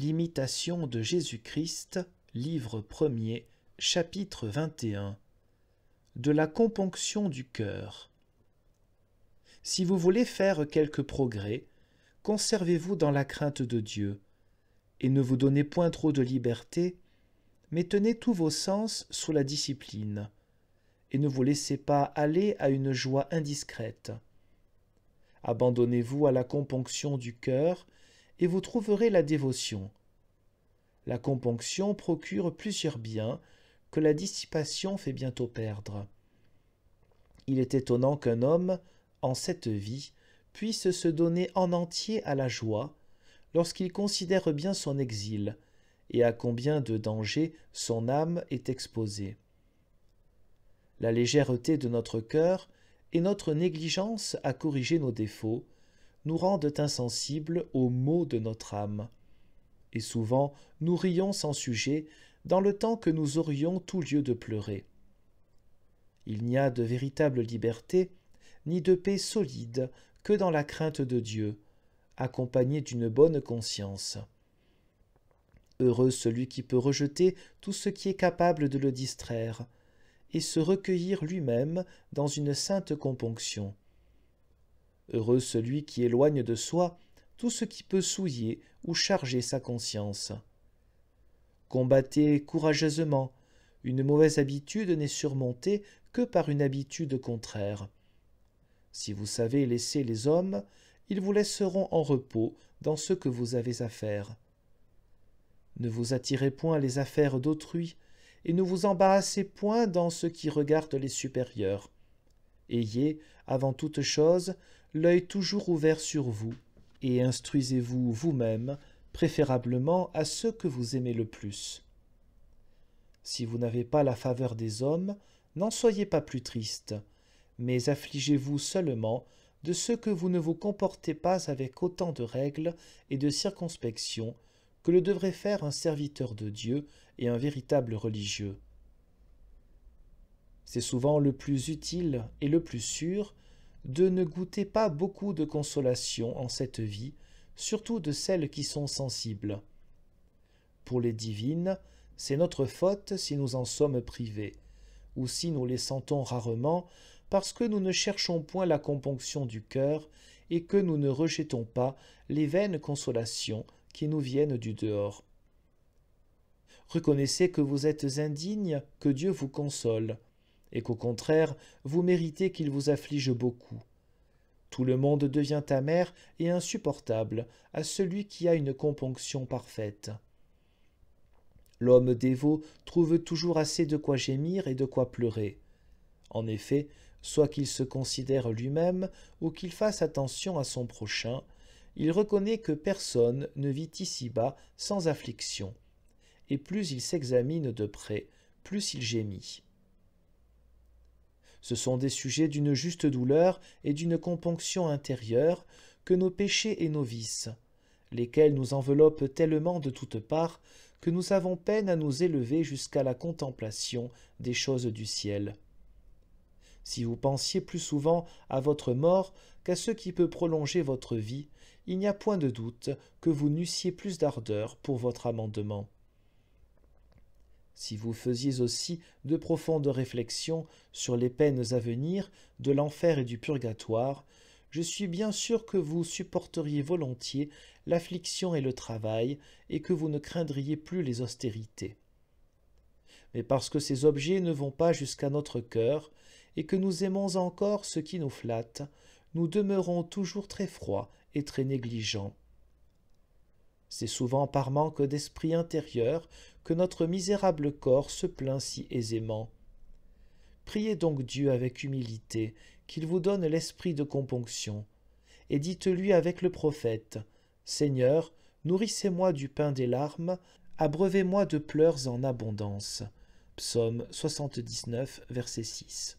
L'imitation de Jésus-Christ, livre 1er, chapitre 21. De la componction du cœur. Si vous voulez faire quelque progrès, conservez-vous dans la crainte de Dieu, et ne vous donnez point trop de liberté, mais tenez tous vos sens sous la discipline, et ne vous laissez pas aller à une joie indiscrète. Abandonnez-vous à la componction du cœur, et vous trouverez la dévotion. La componction procure plusieurs biens que la dissipation fait bientôt perdre. Il est étonnant qu'un homme, en cette vie, puisse se donner en entier à la joie lorsqu'il considère bien son exil et à combien de dangers son âme est exposée. La légèreté de notre cœur et notre négligence à corriger nos défauts nous rendent insensibles aux maux de notre âme. Et souvent nous rions sans sujet dans le temps que nous aurions tout lieu de pleurer. Il n'y a de véritable liberté ni de paix solide que dans la crainte de Dieu, accompagnée d'une bonne conscience. Heureux celui qui peut rejeter tout ce qui est capable de le distraire, et se recueillir lui-même dans une sainte componction. Heureux celui qui éloigne de soi tout ce qui peut souiller ou charger sa conscience. Combattez courageusement, une mauvaise habitude n'est surmontée que par une habitude contraire. Si vous savez laisser les hommes, ils vous laisseront en repos dans ce que vous avez à faire. Ne vous attirez point les affaires d'autrui, et ne vous embarrassez point dans ce qui regarde les supérieurs. Ayez, avant toute chose, l'œil toujours ouvert sur vous, et instruisez-vous vous-même, préférablement à ceux que vous aimez le plus. Si vous n'avez pas la faveur des hommes, n'en soyez pas plus triste, mais affligez-vous seulement de ce que vous ne vous comportez pas avec autant de règles et de circonspection que le devrait faire un serviteur de Dieu et un véritable religieux. C'est souvent le plus utile et le plus sûr de ne goûter pas beaucoup de consolations en cette vie, surtout de celles qui sont sensibles. Pour les divines, c'est notre faute si nous en sommes privés, ou si nous les sentons rarement, parce que nous ne cherchons point la componction du cœur et que nous ne rejetons pas les vaines consolations qui nous viennent du dehors. Reconnaissez que vous êtes indigne que Dieu vous console, et qu'au contraire, vous méritez qu'il vous afflige beaucoup. Tout le monde devient amer et insupportable à celui qui a une componction parfaite. L'homme dévot trouve toujours assez de quoi gémir et de quoi pleurer. En effet, soit qu'il se considère lui-même ou qu'il fasse attention à son prochain, il reconnaît que personne ne vit ici-bas sans affliction, et plus il s'examine de près, plus il gémit. Ce sont des sujets d'une juste douleur et d'une componction intérieure que nos péchés et nos vices, lesquels nous enveloppent tellement de toutes parts que nous avons peine à nous élever jusqu'à la contemplation des choses du ciel. Si vous pensiez plus souvent à votre mort qu'à ce qui peut prolonger votre vie, il n'y a point de doute que vous n'eussiez plus d'ardeur pour votre amendement. Si vous faisiez aussi de profondes réflexions sur les peines à venir de l'enfer et du purgatoire, je suis bien sûr que vous supporteriez volontiers l'affliction et le travail, et que vous ne craindriez plus les austérités. Mais parce que ces objets ne vont pas jusqu'à notre cœur, et que nous aimons encore ce qui nous flatte, nous demeurons toujours très froids et très négligents. C'est souvent par manque d'esprit intérieur que notre misérable corps se plaint si aisément. Priez donc Dieu avec humilité, qu'il vous donne l'esprit de componction, et dites-lui avec le prophète, « Seigneur, nourrissez-moi du pain des larmes, abreuvez-moi de pleurs en abondance. » Psaume 79, verset 6.